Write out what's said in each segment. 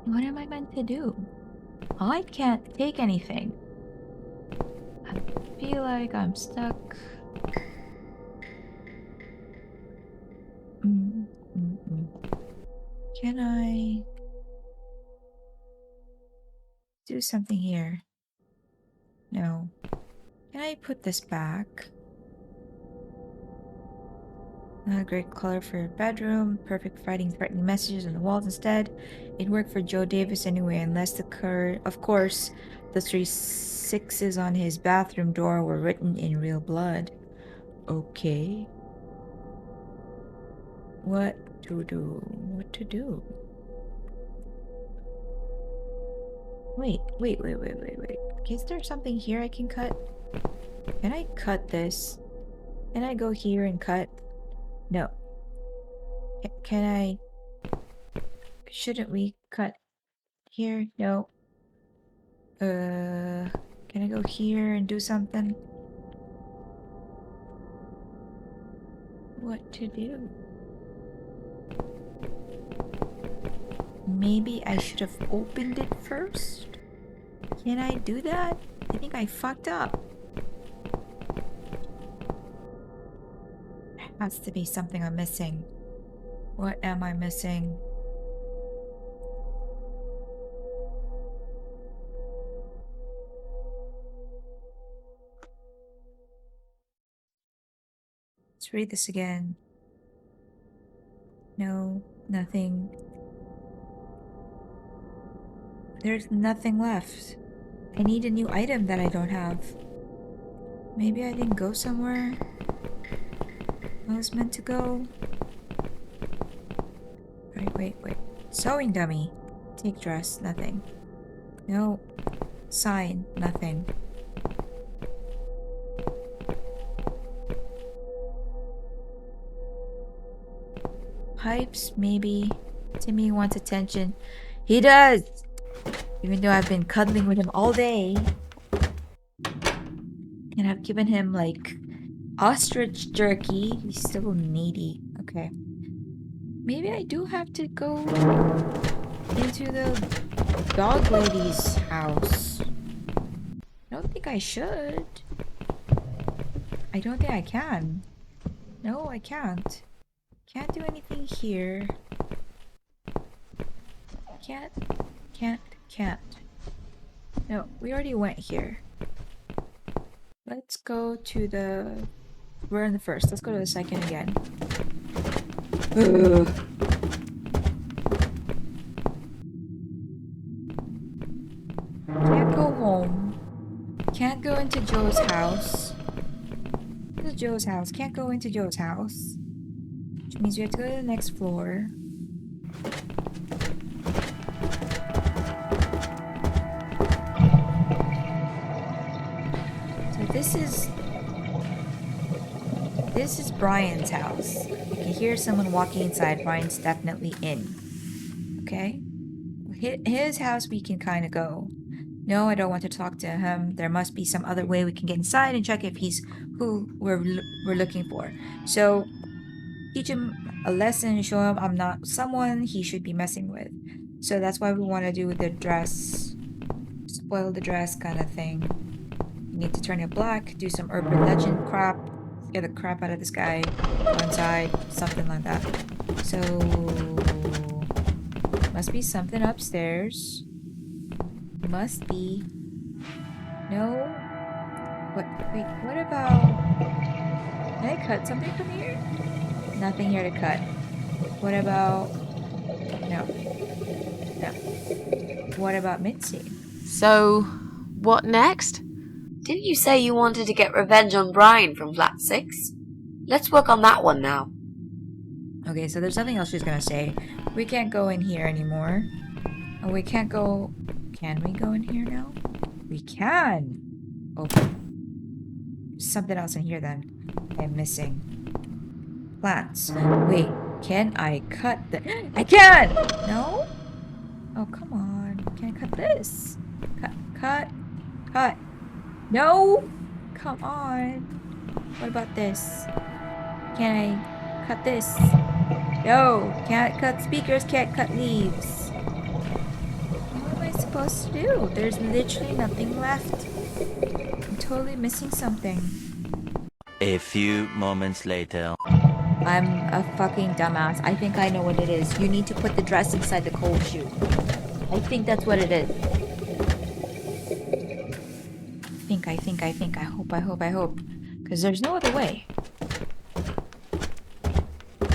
What am I meant to do? I can't take anything. I feel like I'm stuck. Can I do something here? No. Can I put this back? Not a great color for your bedroom. Perfect for writing threatening messages on the walls instead. It worked for Joe Davis anyway, unless of course, the 3 6s on his bathroom door were written in real blood. Okay. What to do? What to do? Wait. Is there something here I can cut? Can I cut this? Can I go here and cut? No. Can I... Shouldn't we cut here? No. Can I go here and do something? What to do? Maybe I should have opened it first? Can I do that? I think I fucked up. There has to be something I'm missing. What am I missing? Let's read this again. No, nothing. There's nothing left. I need a new item that I don't have. Maybe I didn't go somewhere I was meant to go. Wait. Sewing dummy. Take dress, nothing. No. Sign, nothing. Pipes, maybe. Timmy wants attention. He does! Even though I've been cuddling with him all day. And I've given him, like, ostrich jerky. He's still needy. Okay. Maybe I do have to go into the dog lady's house. I don't think I should. I don't think I can. No, I can't. Can't do anything here. Can't. No, we already went here. Let's go to the... We're in the first. Let's go to the second again. Ugh. Can't go home. Can't go into Joe's house. This is Joe's house. Can't go into Joe's house. Which means we have to go to the next floor. So this is Brian's house. You can hear someone walking inside. Brian's definitely in. Okay? His house we can kind of go. No, I don't want to talk to him. There must be some other way we can get inside and check if he's who we're looking for. So, teach him a lesson, show him I'm not someone he should be messing with. So that's why we want to do the dress. Spoil the dress kind of thing. You need to turn it black, do some urban legend crap, scare the crap out of this guy, go inside, something like that. So, must be something upstairs. Must be. No? What? Wait, what about... Can I cut something from here? Nothing here to cut. What about... No. What about Mitzi? So, what next? Didn't you say you wanted to get revenge on Brian from Flat 6? Let's work on that one now. Okay, so there's something else she's gonna say. We can't go in here anymore. Oh, we can't go... Can we go in here now? We can! Okay. There's something else in here then. I'm missing. Plants. Wait, can I cut the... I can! No? Oh, come on. Can I cut this? Cut. No! Come on. What about this? Can I cut this? No! Can't cut speakers, can't cut leaves. supposed to do? There's literally nothing left. I'm totally missing something. A few moments later. I'm a fucking dumbass. I think I know what it is. You need to put the dress inside the coal chute. I think that's what it is. I hope. Because there's no other way.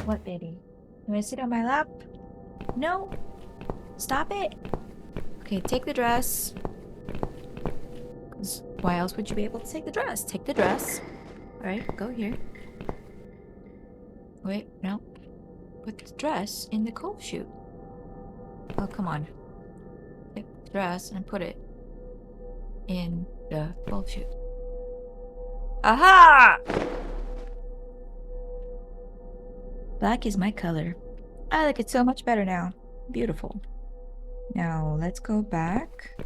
What, baby? You want to sit on my lap? No? Stop it. Okay, take the dress. 'Cause why else would you be able to take the dress? Take the dress. Alright, go here. Wait, no. Put the dress in the coal chute. Oh, come on. Take the dress and put it in the coal chute. Aha! Black is my color. I like it so much better now. Beautiful. Now, let's go back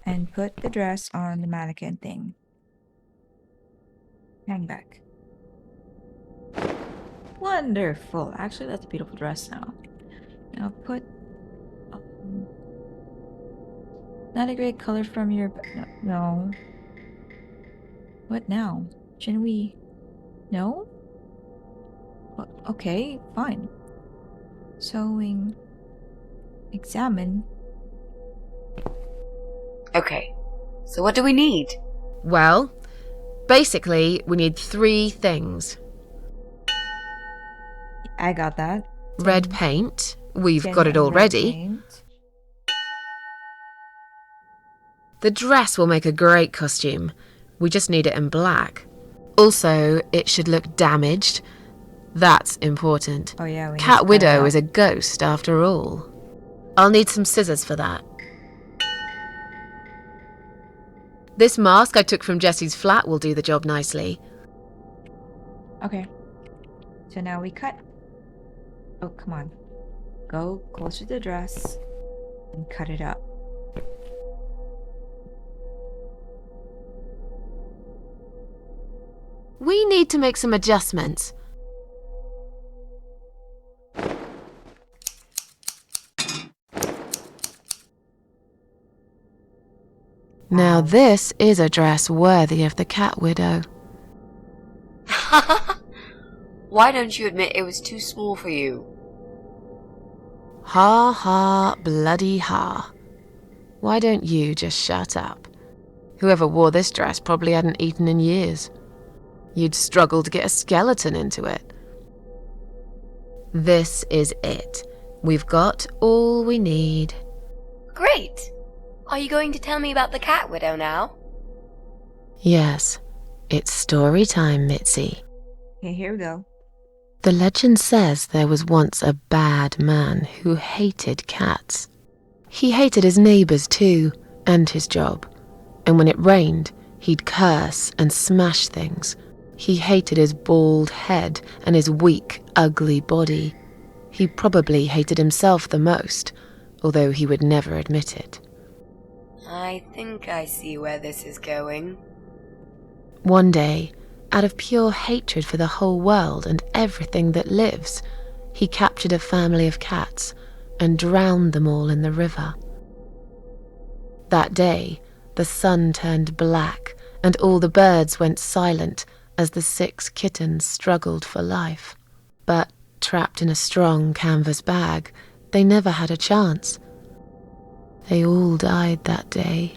and put the dress on the mannequin thing. Hang back. Wonderful. Actually, that's a beautiful dress now. Now put... not a great color from your... No. What now? Shouldn't we... No? Well, okay, fine. Sewing... Examine... Okay, so what do we need? Well, basically, we need 3 things. I got that. Red paint. We've Tin got it and red already. paint. The dress will make a great costume. We just need it in black. Also, it should look damaged. That's important. Oh yeah, we need to Cat cut Widow it out. is a ghost after all. I'll need some scissors for that. This mask I took from Jessie's flat will do the job nicely. Okay. So now we cut. Oh, come on. Go closer to the dress and cut it up. We need to make some adjustments. Now this is a dress worthy of the Cat Widow. Why don't you admit it was too small for you? Ha ha, bloody ha. Why don't you just shut up? Whoever wore this dress probably hadn't eaten in years. You'd struggle to get a skeleton into it. This is it. We've got all we need. Great! Are you going to tell me about the Cat Widow now? Yes, it's story time, Mitzi. Okay, here we go. The legend says there was once a bad man who hated cats. He hated his neighbours too, and his job. And when it rained, he'd curse and smash things. He hated his bald head and his weak, ugly body. He probably hated himself the most, although he would never admit it. I think I see where this is going. One day, out of pure hatred for the whole world and everything that lives, he captured a family of cats and drowned them all in the river. That day, the sun turned black and all the birds went silent as the 6 kittens struggled for life. But, trapped in a strong canvas bag, they never had a chance. They all died that day.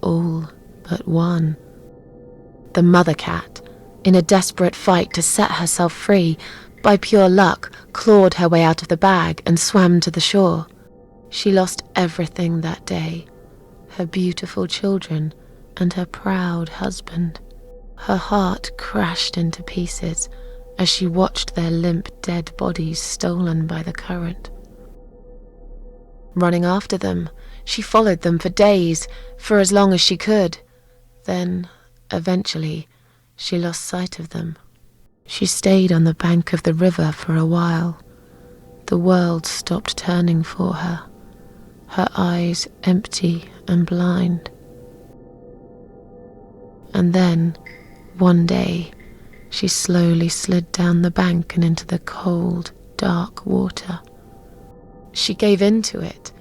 All but one. The mother cat, in a desperate fight to set herself free, by pure luck clawed her way out of the bag and swam to the shore. She lost everything that day, her beautiful children and her proud husband. Her heart crashed into pieces as she watched their limp dead bodies stolen by the current. Running after them, she followed them for days, for as long as she could. Then, eventually, she lost sight of them. She stayed on the bank of the river for a while. The world stopped turning for her, her eyes empty and blind. And then, one day, she slowly slid down the bank and into the cold, dark water. She gave in to it.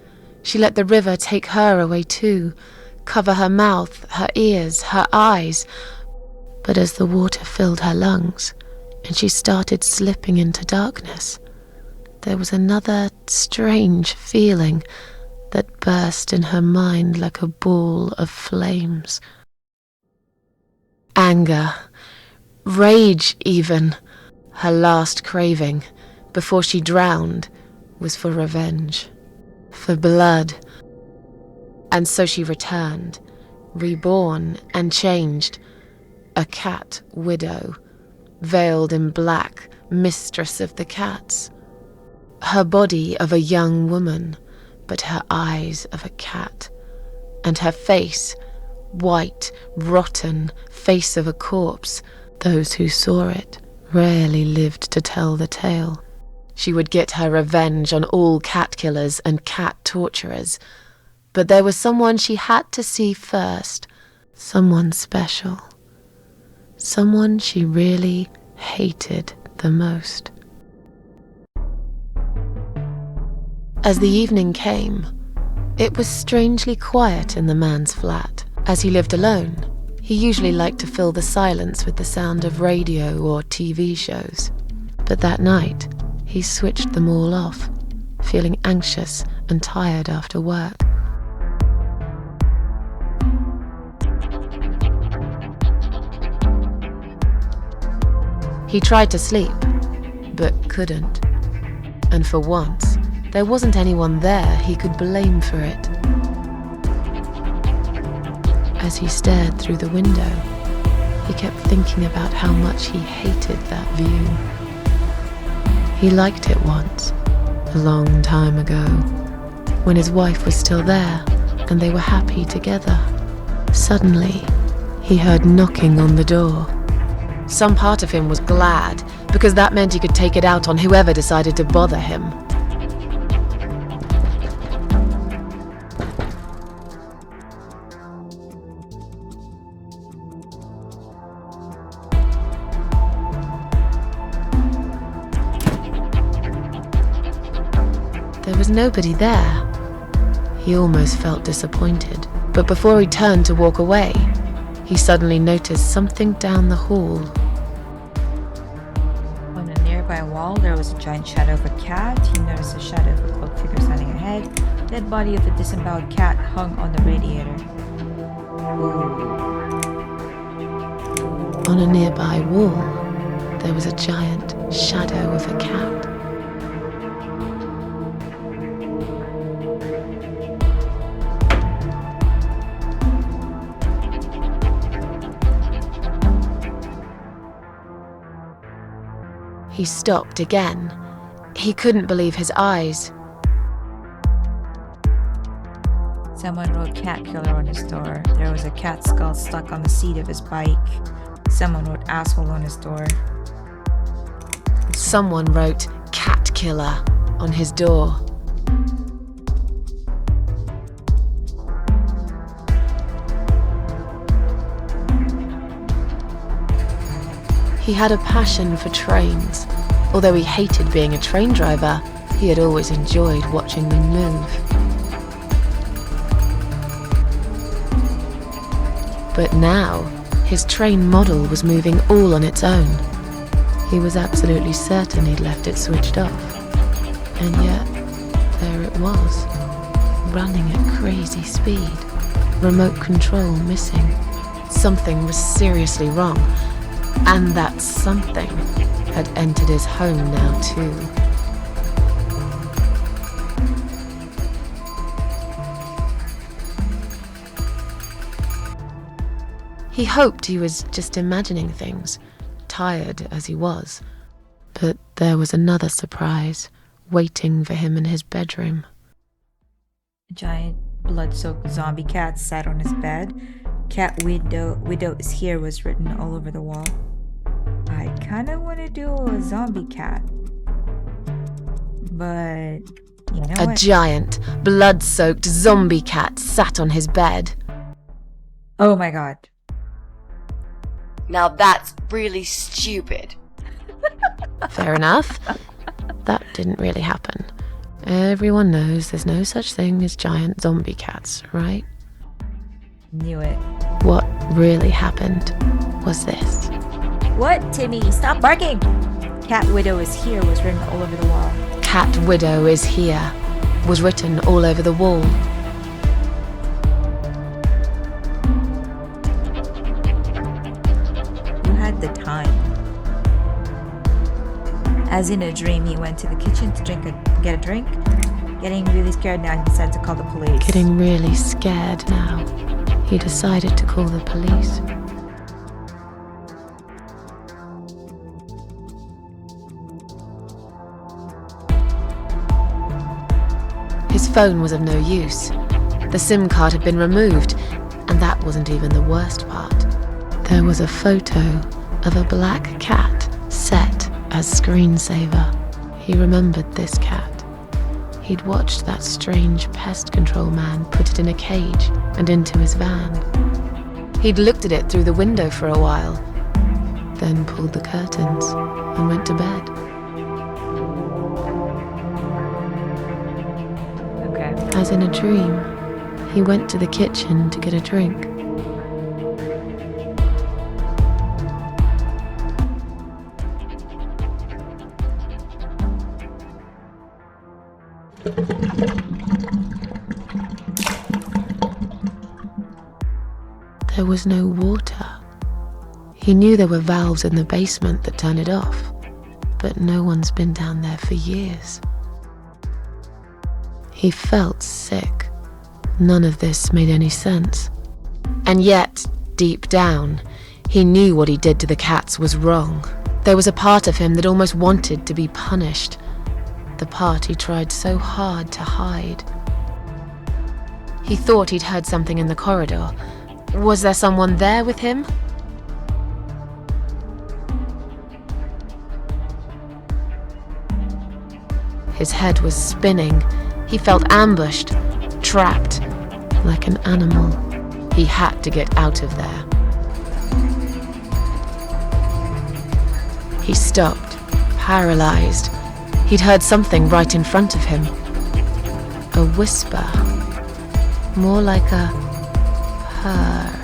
She let the river take her away too, cover her mouth, her ears, her eyes. But as the water filled her lungs and she started slipping into darkness, there was another strange feeling that burst in her mind like a ball of flames. Anger, rage even. Her last craving, before she drowned, was for revenge, for blood. And so she returned, reborn and changed, a cat widow, veiled in black, mistress of the cats. Her body of a young woman, but her eyes of a cat, and her face, white, rotten, face of a corpse. Those who saw it rarely lived to tell the tale. She would get her revenge on all cat killers and cat torturers. But there was someone she had to see first, someone special, someone she really hated the most. As the evening came, it was strangely quiet in the man's flat. As he lived alone, he usually liked to fill the silence with the sound of radio or TV shows. But that night, he switched them all off, feeling anxious and tired after work. He tried to sleep, but couldn't. And for once, there wasn't anyone there he could blame for it. As he stared through the window, he kept thinking about how much he hated that view. He liked it once, a long time ago, when his wife was still there and they were happy together. Suddenly, he heard knocking on the door. Some part of him was glad, because that meant he could take it out on whoever decided to bother him. There was nobody there. He almost felt disappointed, but before he turned to walk away, he suddenly noticed something down the hall. On a nearby wall, there was a giant shadow of a cat. He noticed a shadow of a cloaked figure standing ahead. The dead body of a disemboweled cat hung on the radiator. On a nearby wall, there was a giant shadow of a cat. He stopped again. He couldn't believe his eyes. Someone wrote cat killer on his door. There was a cat skull stuck on the seat of his bike. Someone wrote asshole on his door. Someone wrote cat killer on his door. He had a passion for trains. Although he hated being a train driver, he had always enjoyed watching them move. But now, his train model was moving all on its own. He was absolutely certain he'd left it switched off. And yet, there it was, running at crazy speed, remote control missing. Something was seriously wrong. And that something had entered his home now too. He hoped he was just imagining things, tired as he was. But there was another surprise waiting for him in his bedroom. A giant blood-soaked zombie cat sat on his bed. Cat widow is here was written all over the wall. I kind of want to do a zombie cat. But, you know what? A giant, blood-soaked zombie cat sat on his bed. Oh my god. Now that's really stupid. Fair enough. That didn't really happen. Everyone knows there's no such thing as giant zombie cats, right? Knew it. What really happened was this. What, Timmy? Stop barking! Cat Widow is here was written all over the wall. Cat Widow is here was written all over the wall. You had the time. As in a dream, he went to the kitchen to get a drink. Getting really scared now, he decided to call the police. Getting really scared now, he decided to call the police. His phone was of no use. The SIM card had been removed, and that wasn't even the worst part. There was a photo of a black cat set as screensaver. He remembered this cat. He'd watched that strange pest control man put it in a cage and into his van. He'd looked at it through the window for a while, then pulled the curtains and went to bed. Okay. As in a dream, he went to the kitchen to get a drink. There was no water. He knew there were valves in the basement that turned it off, but no one's been down there for years. He felt sick. None of this made any sense. And yet, deep down, he knew what he did to the cats was wrong. There was a part of him that almost wanted to be punished. The part he tried so hard to hide. He thought he'd heard something in the corridor. Was there someone there with him? His head was spinning. He felt ambushed, trapped, like an animal. He had to get out of there. He stopped, paralyzed. He'd heard something right in front of him. A whisper. More like a purr.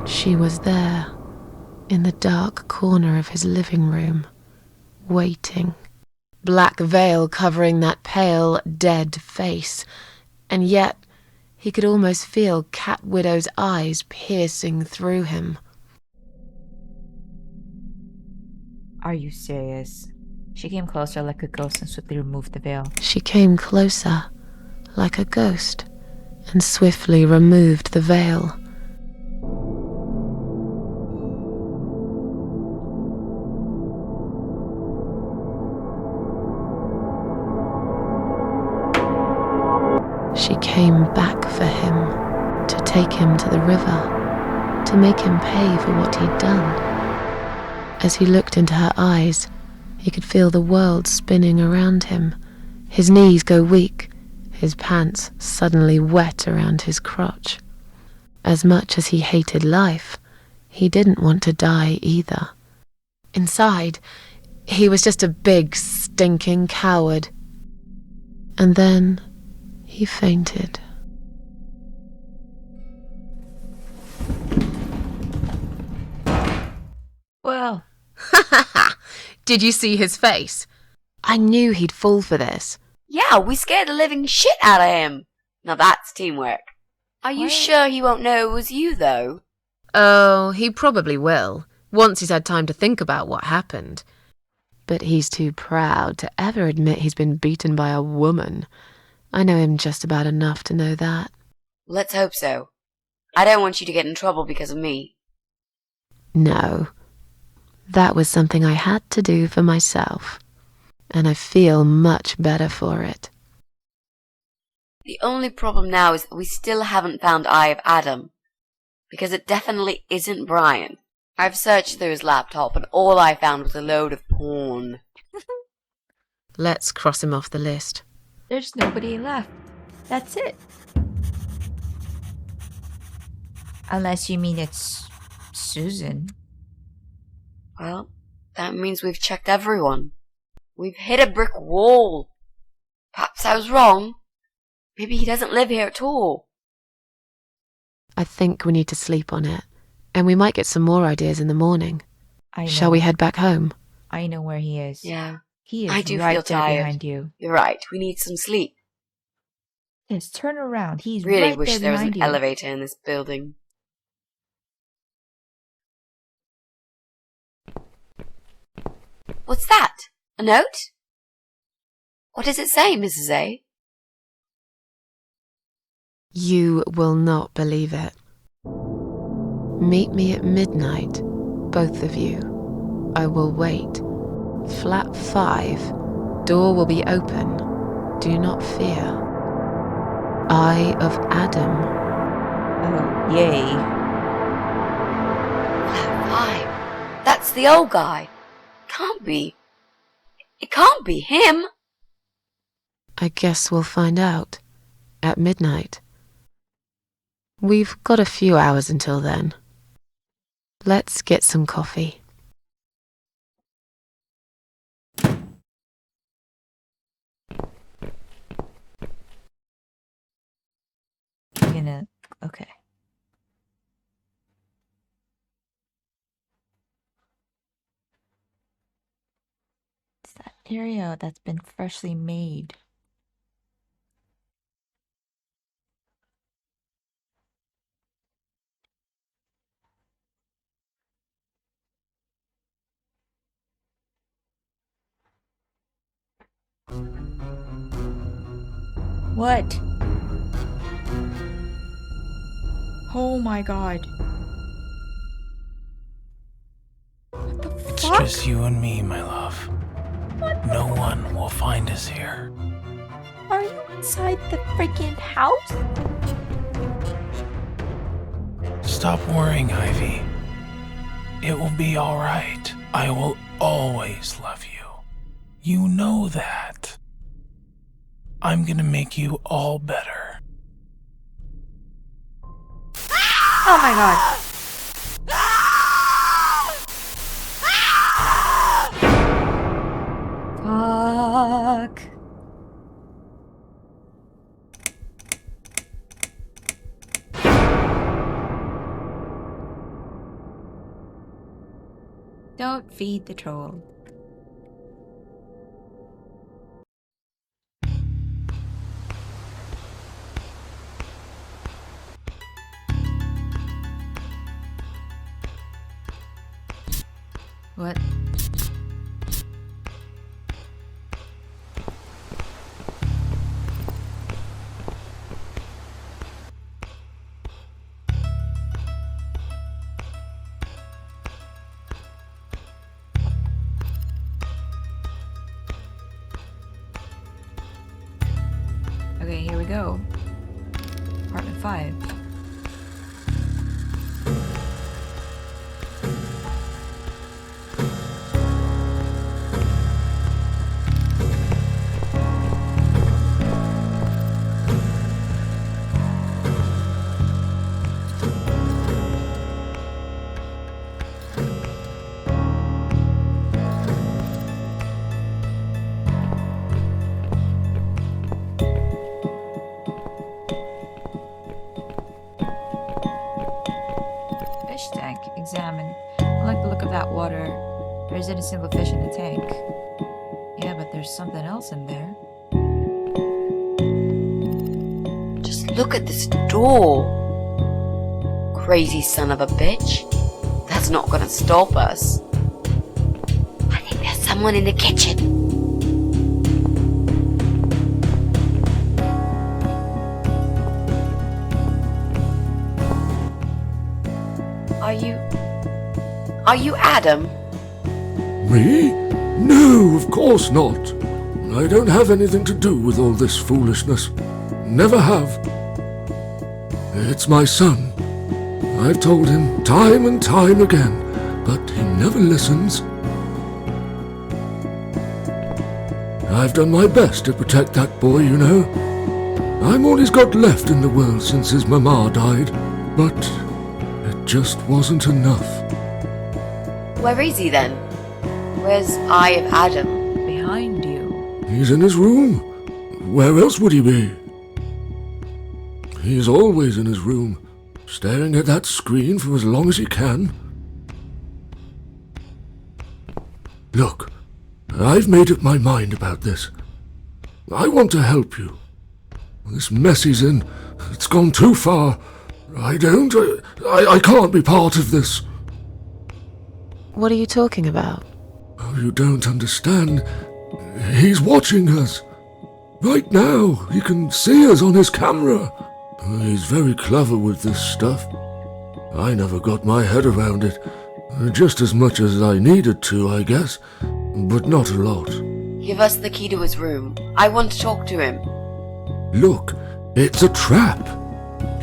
She was there, in the dark corner of his living room, waiting. Black veil covering that pale, dead face. And yet, he could almost feel Cat Widow's eyes piercing through him. Are you serious? She came closer like a ghost and swiftly removed the veil. She came closer, like a ghost, and swiftly removed the veil. She came back for him, to take him to the river, to make him pay for what he'd done. As he looked into her eyes, he could feel the world spinning around him, his knees go weak, his pants suddenly wet around his crotch. As much as he hated life, he didn't want to die either. Inside, he was just a big, stinking coward. And then he fainted. Well, Did you see his face? I knew he'd fall for this. Yeah, we scared the living shit out of him. Now that's teamwork. Are you What? sure he won't know it was you, though? Oh, he probably will, once he's had time to think about what happened. But he's too proud to ever admit he's been beaten by a woman. I know him just about enough to know that. Let's hope so. I don't want you to get in trouble because of me. No. That was something I had to do for myself. And I feel much better for it. The only problem now is that we still haven't found Eye of Adam. Because it definitely isn't Brian. I've searched through his laptop and all I found was a load of porn. Let's cross him off the list. there's nobody left. That's it. Unless you mean it's Susan. Well, That means we've checked everyone. We've hit a brick wall. Perhaps I was wrong. Maybe he doesn't live here at all. I think we need to sleep on it, and we might get some more ideas in the morning. I know. Shall we head back home? I know where he is. Yeah, He is I do right feel there tired. behind you. You're right. We need some sleep. Yes, turn around. He's Really right wish there there was behind an you. elevator in this building. What's that? A note? What does it say, Mrs. A? You will not believe it. Meet me at midnight, both of you. I will wait. Flat 5. Door will be open. Do not fear. Eye of Adam. Oh, yay. Flat 5. That's the old guy. Can't be. It can't be him. I guess we'll find out. At midnight. We've got a few hours until then. Let's get some coffee. Okay. It's that area that's been freshly made. What? Oh my god. What the It's fuck? just you and me, my love. No one will find us here. Are you inside the freaking house? Stop worrying, Ivy. It will be all right. I will always love you. You know that. I'm gonna make you all better. Oh my god. Fuck. Don't feed the troll. What? Okay, here we go. Apartment 5. Fish tank. Examine. I like the look of that water. There isn't a single fish in the tank. Yeah, but there's something else in there. Just look at this door. Crazy son of a bitch. That's not gonna stop us. I think there's someone in the kitchen. Are you Adam? Me? No, of course not. I don't have anything to do with all this foolishness. Never have. It's my son. I've told him time and time again, but he never listens. I've done my best to protect that boy, you know. I'm all he's got left in the world since his mama died, but it just wasn't enough. Where is he then? Where's Eye of Adam? Behind you. He's in his room. Where else would he be? He's always in his room, staring at that screen for as long as he can. Look, I've made up my mind about this. I want to help you. This mess he's in, it's gone too far. I can't be part of this. What are you talking about? Oh, you don't understand. He's watching us. Right now, he can see us on his camera. He's very clever with this stuff. I never got my head around it. Just as much as I needed to, I guess. But not a lot. Give us the key to his room. I want to talk to him. Look, it's a trap.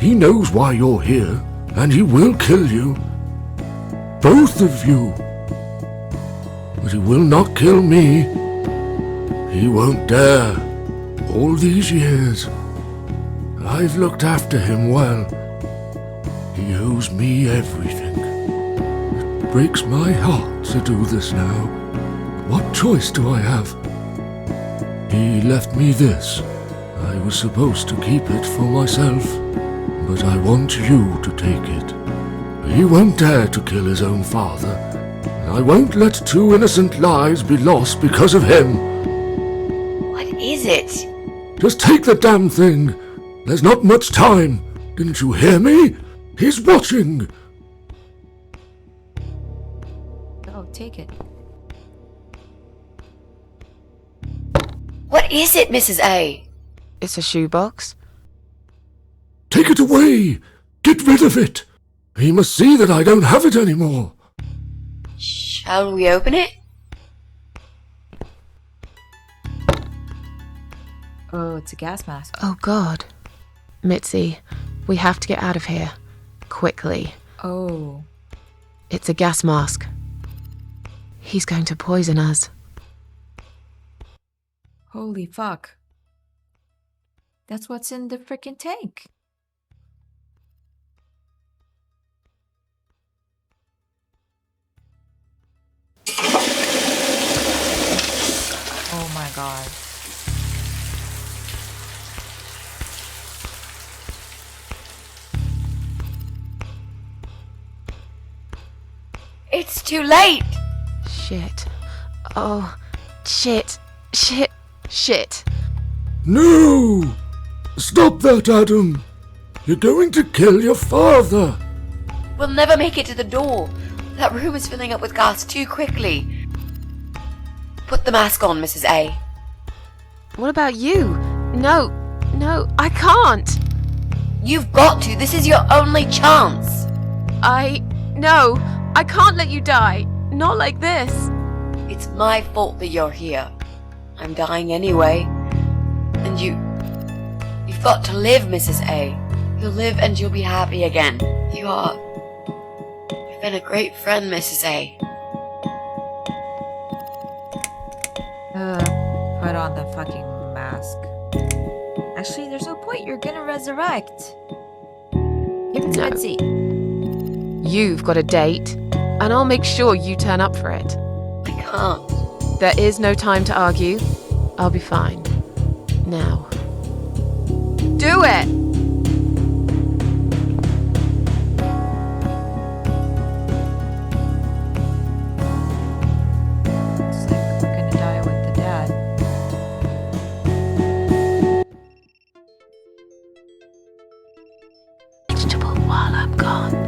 He knows why you're here, and he will kill you. Both of you. But he will not kill me. He won't dare. All these years, I've looked after him well. He owes me everything. It breaks my heart to do this now. What choice do I have? He left me this. I was supposed to keep it for myself, but I want you to take it. He won't dare to kill his own father. I won't let 2 innocent lives be lost because of him. What is it? Just take the damn thing. There's not much time. Didn't you hear me? He's watching. Oh, take it. What is it, Mrs. A? It's a shoebox. Take it away. Get rid of it. He must see that I don't have it anymore. Shall we open it? Oh, it's a gas mask. Oh God. Mitzi, we have to get out of here. Quickly. Oh. It's a gas mask. He's going to poison us. Holy fuck. That's what's in the freaking tank. Oh my god. It's too late! Shit. Oh, shit. Shit. Shit. No! Stop that, Adam. You're going to kill your father. We'll never make it to the door. That room is filling up with gas too quickly. Put the mask on, Mrs. A. What about you? No, I can't. You've got to. This is your only chance. No, I can't let you die. Not like this. It's my fault that you're here. I'm dying anyway. And you've got to live, Mrs. A. You'll live and you'll be happy again. You've been a great friend, Mrs. A. Put on the fucking mask. Actually, there's no point. You're gonna resurrect. Give it to No. Mitzi. You've got a date, and I'll make sure you turn up for it. I can't. There is no time to argue. I'll be fine. Now. Do it! It's like we're gonna die with the dad. Vegetable while I'm gone.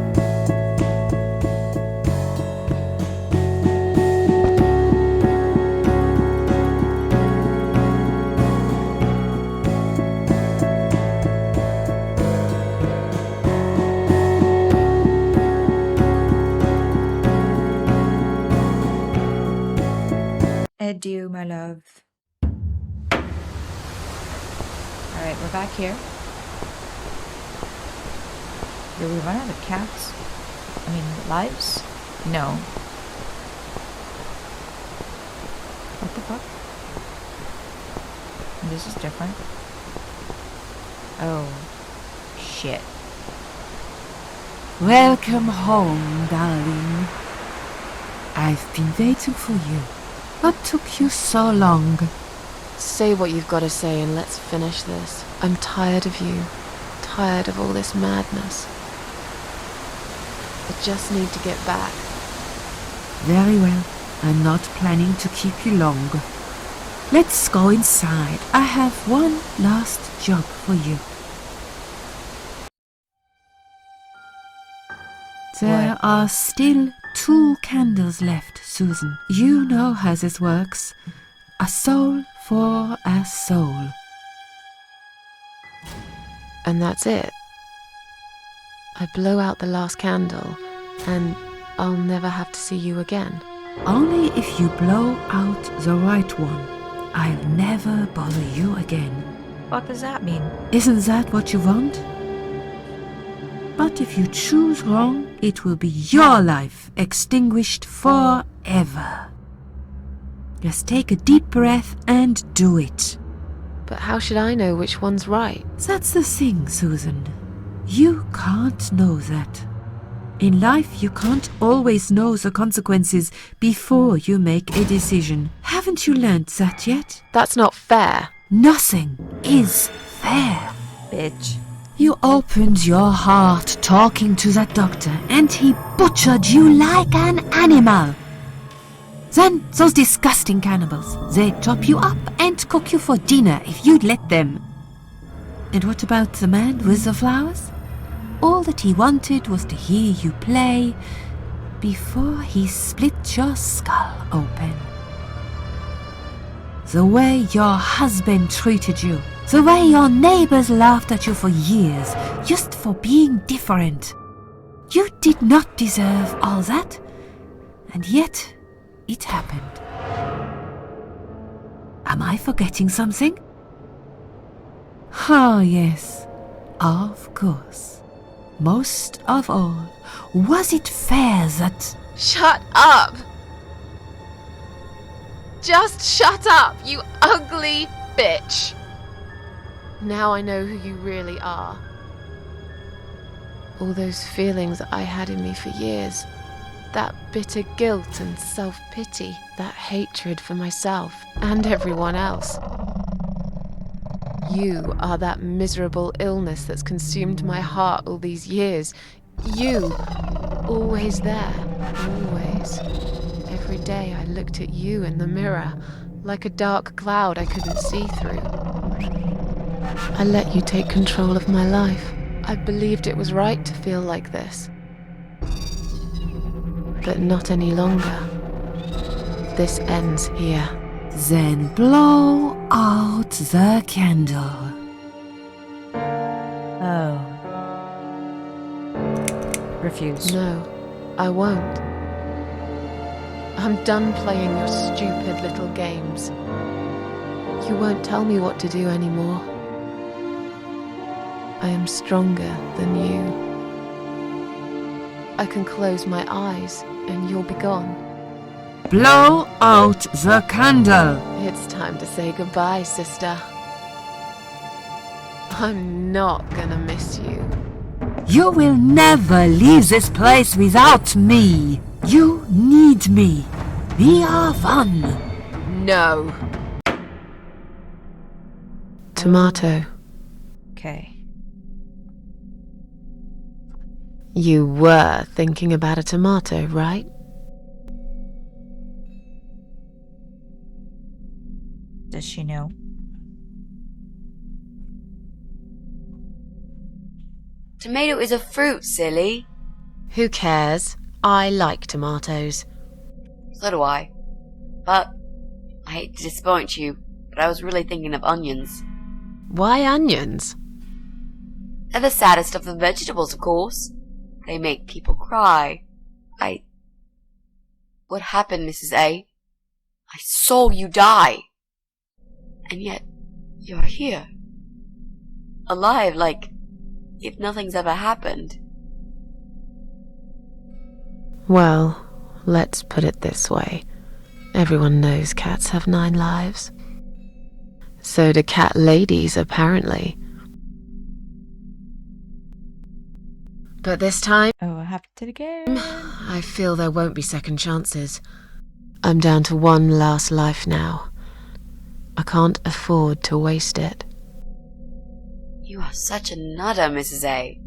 Adieu, my love. Alright, we're back here. Did we run out of cats? I mean, lives? No. What the fuck? This is different. Oh. Shit. Welcome home, darling. I've been waiting for you. What took you so long? Say what you've got to say and let's finish this. I'm tired of you. Tired of all this madness. I just need to get back. Very well. I'm not planning to keep you long. Let's go inside. I have one last job for you. There are still 2 candles left, Susan. You know how this works. A soul for a soul. And that's it. I blow out the last candle and I'll never have to see you again. Only if you blow out the right one. I'll never bother you again. What does that mean? Isn't that what you want? But if you choose wrong, it will be your life extinguished forever. Just take a deep breath and do it. But how should I know which one's right? That's the thing, Susan. You can't know that. In life, you can't always know the consequences before you make a decision. Haven't you learned that yet? That's not fair. Nothing is fair. Bitch. You opened your heart talking to that doctor, and he butchered you like an animal. Then those disgusting cannibals, they chop you up and cook you for dinner if you'd let them. And what about the man with the flowers? All that he wanted was to hear you play before he split your skull open. The way your husband treated you, the way your neighbors laughed at you for years, just for being different. You did not deserve all that, and yet it happened. Am I forgetting something? Oh, yes, of course. Most of all, was it fair that... Shut up! Just shut up, you ugly bitch! Now I know who you really are. All those feelings I had in me for years. That bitter guilt and self-pity. That hatred for myself and everyone else. You are that miserable illness that's consumed my heart all these years. You, always there, always. Every day I looked at you in the mirror, like a dark cloud I couldn't see through. I let you take control of my life. I believed it was right to feel like this. But not any longer. This ends here. Then blow out the candle. Oh. Refuse. No, I won't. I'm done playing your stupid little games. You won't tell me what to do anymore. I am stronger than you. I can close my eyes and you'll be gone. Blow out the candle. It's time to say goodbye, sister. I'm not gonna miss you. You will never leave this place without me. You need me. We are one. No. Tomato, Okay. you were thinking about a tomato, right? Does she know? Tomato is a fruit, silly. Who cares? I like tomatoes. So do I. But I hate to disappoint you, but I was really thinking of onions. Why onions? They're the saddest of the vegetables, of course. They make people cry. What happened, Mrs. A? I saw you die. And yet, you're here. Alive, like if nothing's ever happened. Well, let's put it this way. Everyone knows cats have 9 lives. So do cat ladies, apparently. But this time, Oh, I have to again. I feel there won't be second chances. I'm down to one last life now. I can't afford to waste it. You are such a nutter, Mrs. A.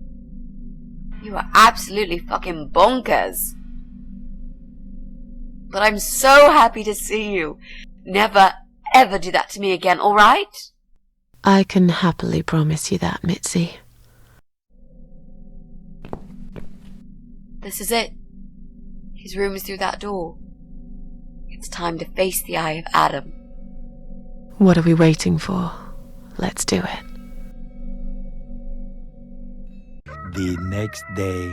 You are absolutely fucking bonkers. But I'm so happy to see you. Never, ever do that to me again, alright? I can happily promise you that, Mitzi. This is it. His room is through that door. It's time to face the Eye of Adam. What are we waiting for? Let's do it. The next day.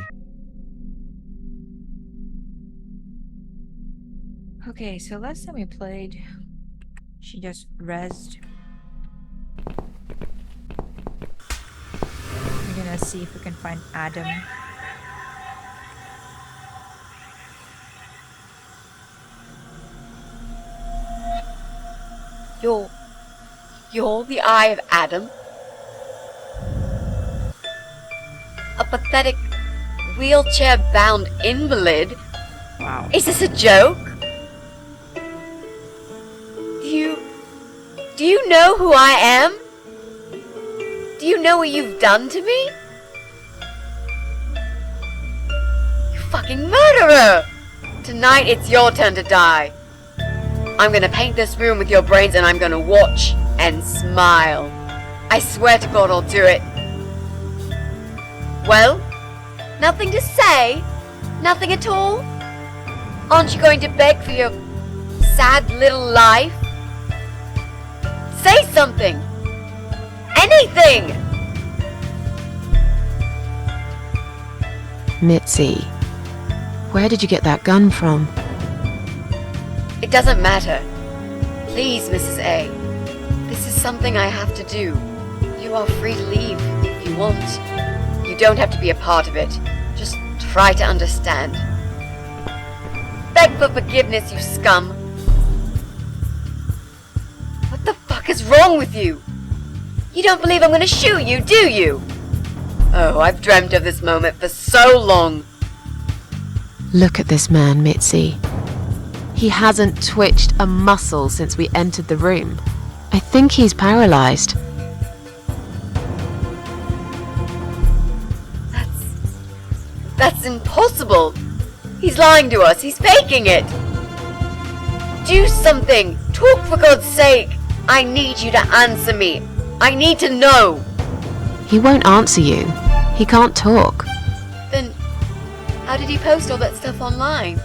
Okay, so last time we played, she just rezzed. We're gonna see if we can find Adam. You're the Eye of Adam? A pathetic, wheelchair-bound invalid? Wow. Is this a joke? Do you know who I am? Do you know what you've done to me? You fucking murderer! Tonight it's your turn to die. I'm gonna paint this room with your brains and I'm gonna watch and smile. I swear to God I'll do it. Well? Nothing to say? Nothing at all? Aren't you going to beg for your sad little life? Say something! Anything! Mitzi, where did you get that gun from? It doesn't matter. Please, Mrs. A. This is something I have to do. You are free to leave if you want. You don't have to be a part of it. Just try to understand. Beg for forgiveness, you scum. What the fuck is wrong with you? You don't believe I'm gonna shoot you, do you? Oh, I've dreamt of this moment for so long. Look at this man, Mitzi. He hasn't twitched a muscle since we entered the room. I think he's paralyzed. That's impossible. He's lying to us. He's faking it. Do something. Talk for God's sake. I need you to answer me. I need to know. He won't answer you. He can't talk. Then, how did he post all that stuff online?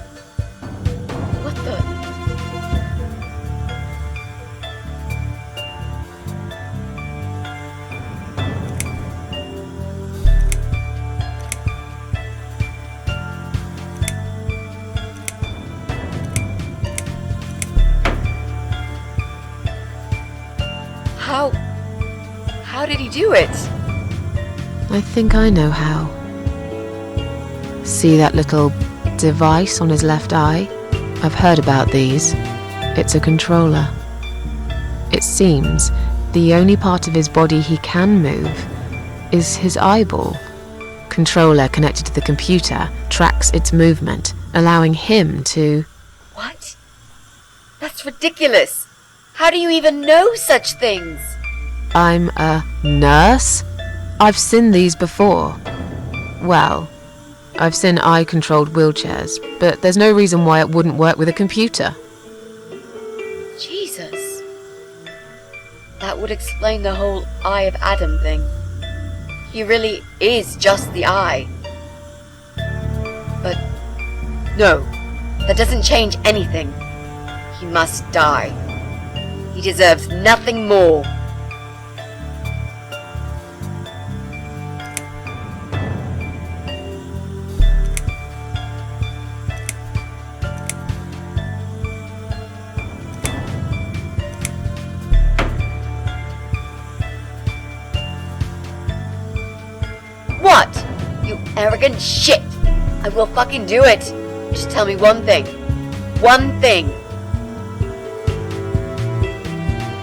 What the? How did he do it? I think I know how. See that little device on his left eye? I've heard about these. It's a controller. It seems the only part of his body he can move is his eyeball. Controller connected to the computer tracks its movement, allowing him to... What? That's ridiculous. How do you even know such things? I'm a nurse? I've seen these before. Well, I've seen eye-controlled wheelchairs, but there's no reason why it wouldn't work with a computer. Jesus. That would explain the whole Eye of Adam thing. He really is just the eye. But no, that doesn't change anything. He must die. He deserves nothing more. What? You arrogant shit! I will fucking do it! Just tell me one thing. One thing!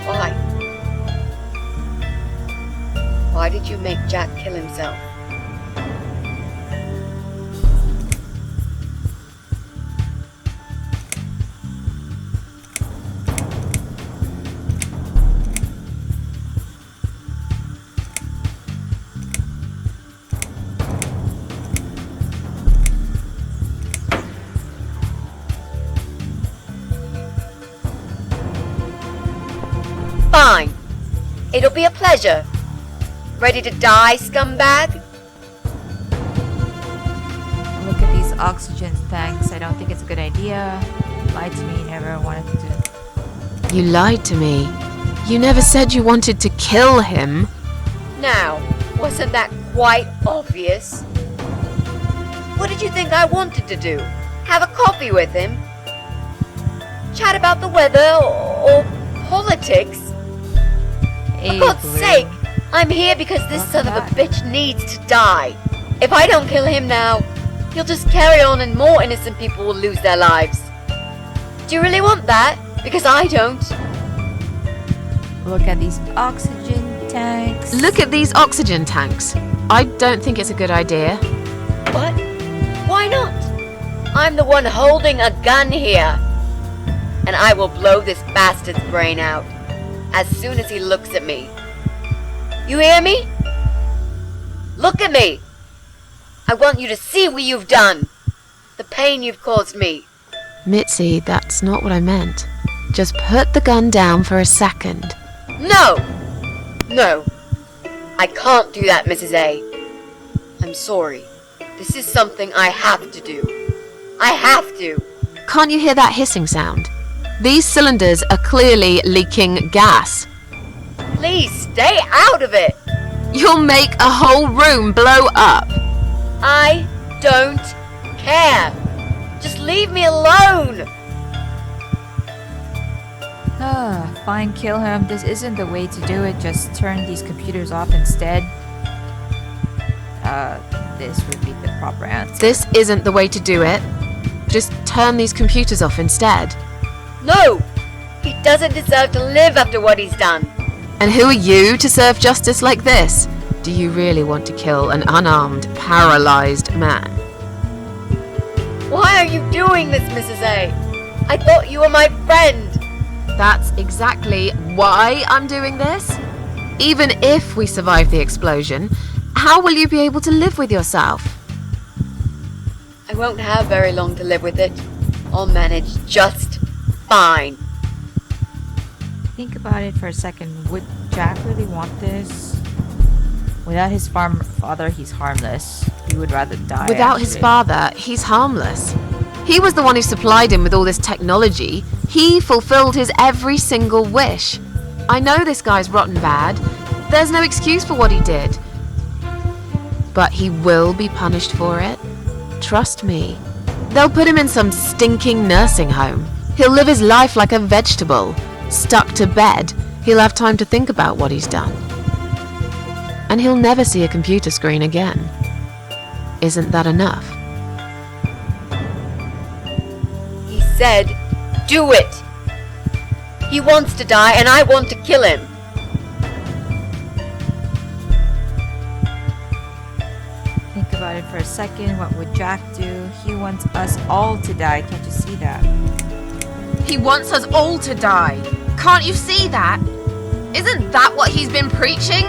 Why? Why did you make Jack kill himself? It'll be a pleasure. Ready to die, scumbag? Look at these oxygen tanks. I don't think it's a good idea. Lied to me, never wanted to. You lied to me. You never said you wanted to kill him. Now, wasn't that quite obvious? What did you think I wanted to do? Have a coffee with him? Chat about the weather or politics? For God's sake, I'm here because this son of a bitch needs to die. If I don't kill him now, he'll just carry on and more innocent people will lose their lives. Do you really want that? Because I don't. Look at these oxygen tanks. Look at these oxygen tanks. I don't think it's a good idea. What? Why not? I'm the one holding a gun here. And I will blow this bastard's brain out as soon as he looks at me. You hear me? Look at me. I want you to see what you've done. The pain you've caused me. Mitzi, that's not what I meant. Just put the gun down for a second. No! No. I can't do that, Mrs. A. I'm sorry. This is something I have to do. I have to. Can't you hear that hissing sound? These cylinders are clearly leaking gas. Please stay out of it. You'll make a whole room blow up. I don't care. Just leave me alone. Fine, kill him. This isn't the way to do it. Just turn these computers off instead. This would be the proper answer. This isn't the way to do it. Just turn these computers off instead. No! He doesn't deserve to live after what he's done. And who are you to serve justice like this? Do you really want to kill an unarmed, paralyzed man? Why are you doing this, Mrs. A? I thought you were my friend. That's exactly why I'm doing this. Even if we survive the explosion, how will you be able to live with yourself? I won't have very long to live with it. I'll manage just fine. Think about it for a second. Would Jack really want this? Without his father, he's harmless. He would rather die. Without his father, he's harmless. He was the one who supplied him with all this technology. He fulfilled his every single wish. I know this guy's rotten bad. There's no excuse for what he did. But he will be punished for it. Trust me. They'll put him in some stinking nursing home. He'll live his life like a vegetable. Stuck to bed. He'll have time to think about what he's done. And he'll never see a computer screen again. Isn't that enough? He said, do it! He wants to die and I want to kill him. Think about it for a second. What would Jack do? He wants us all to die. Can't you see that? He wants us all to die. Can't you see that? Isn't that what he's been preaching?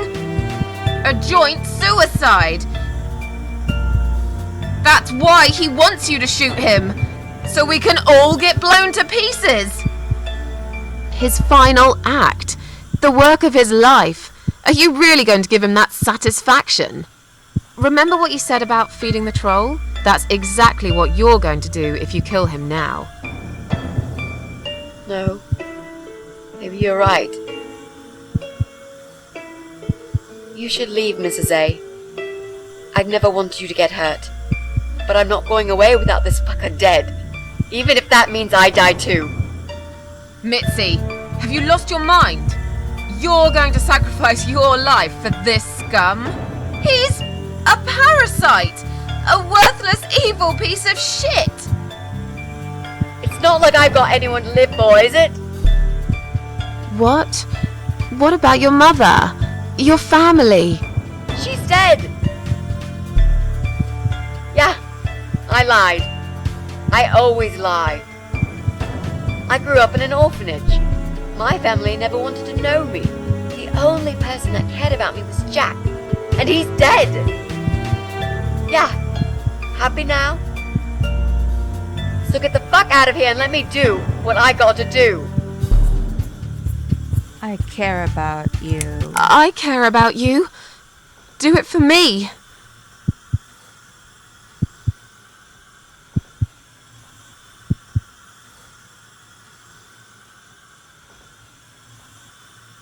A joint suicide. That's why he wants you to shoot him. So we can all get blown to pieces. His final act. The work of his life. Are you really going to give him that satisfaction? Remember what you said about feeding the troll? That's exactly what you're going to do if you kill him now. No. Maybe you're right. You should leave, Mrs. A. I'd never want you to get hurt. But I'm not going away without this fucker dead. Even if that means I die too. Mitzi, have you lost your mind? You're going to sacrifice your life for this scum? He's a parasite! A worthless, evil piece of shit! It's not like I've got anyone to live for, is it? What? What about your mother? Your family? She's dead! Yeah, I lied. I always lie. I grew up in an orphanage. My family never wanted to know me. The only person that cared about me was Jack. And he's dead! Yeah, happy now? So get the fuck out of here and let me do what I got to do. I care about you. I care about you. Do it for me.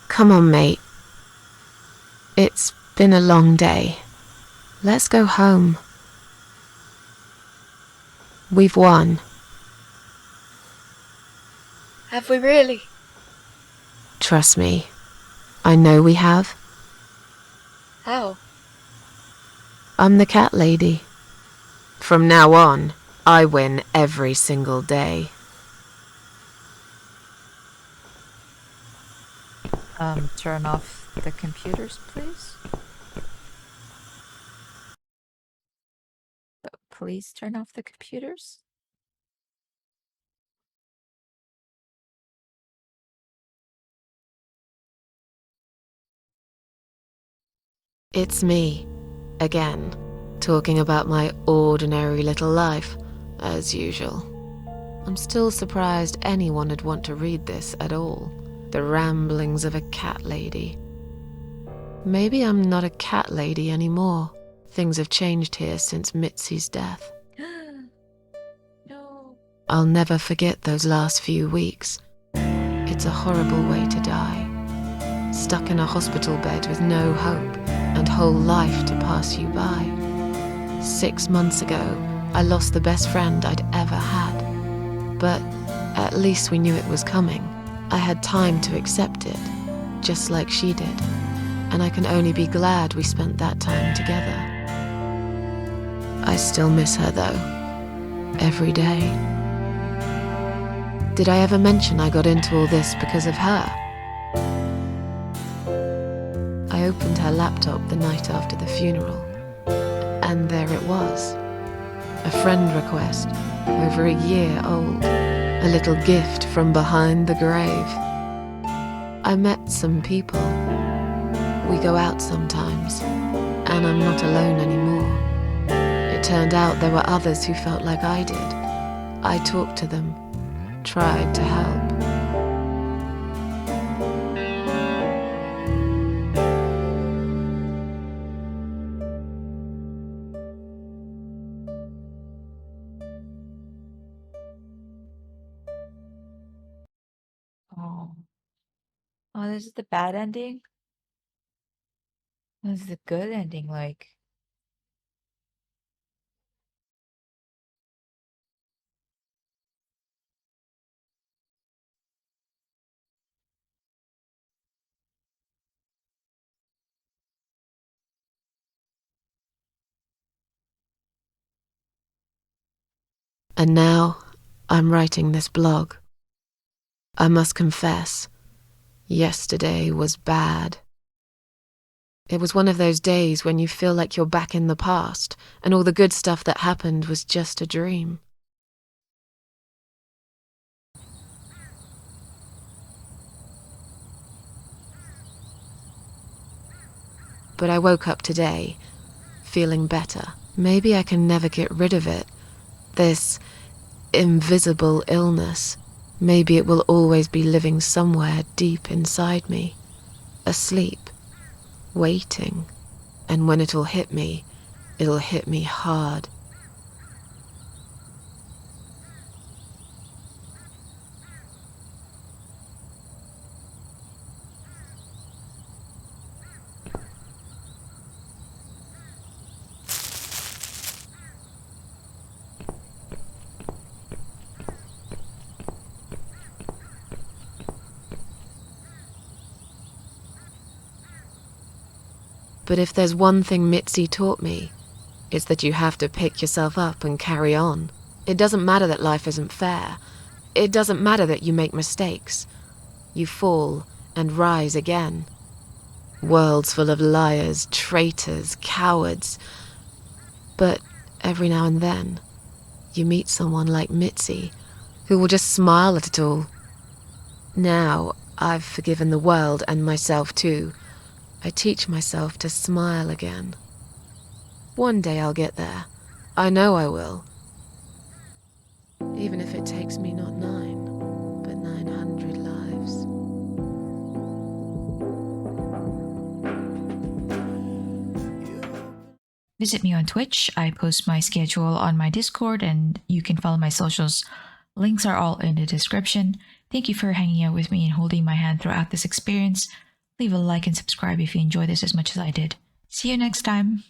Come on, mate. It's been a long day. Let's go home. We've won. Have we really? Trust me. I know we have. How? I'm the cat lady. From now on, I win every single day. Turn off the computers, please. Please turn off the computers. It's me, again, talking about my ordinary little life, as usual. I'm still surprised anyone would want to read this at all. The ramblings of a cat lady. Maybe I'm not a cat lady anymore. Things have changed here since Mitzi's death. No. I'll never forget those last few weeks. It's a horrible way to die. Stuck in a hospital bed with no hope and whole life to pass you by. 6 months ago, I lost the best friend I'd ever had. But at least we knew it was coming. I had time to accept it, just like she did. And I can only be glad we spent that time together. I still miss her though, every day. Did I ever mention I got into all this because of her? I opened her laptop the night after the funeral, and there it was. A friend request, over a year old. A little gift from behind the grave. I met some people. We go out sometimes, and I'm not alone anymore. It turned out there were others who felt like I did. I talked to them, tried to help. Oh. Oh, this is the bad ending? This is the good ending, like. And now, I'm writing this blog. I must confess, yesterday was bad. It was one of those days when you feel like you're back in the past, and all the good stuff that happened was just a dream. But I woke up today, feeling better. Maybe I can never get rid of it. This invisible illness. Maybe it will always be living somewhere deep inside me, asleep, waiting. And when it'll hit me hard. But if there's one thing Mitzi taught me, it's that you have to pick yourself up and carry on. It doesn't matter that life isn't fair. It doesn't matter that you make mistakes. You fall and rise again. Worlds full of liars, traitors, cowards. But every now and then, you meet someone like Mitzi, who will just smile at it all. Now, I've forgiven the world and myself too. I teach myself to smile again. One day I'll get there. I know I will. Even if it takes me not 9, but 900 lives. Visit me on Twitch. I post my schedule on my Discord, and you can follow my socials. Links are all in the description. Thank you for hanging out with me and holding my hand throughout this experience. Leave a like and subscribe if you enjoyed this as much as I did. See you next time.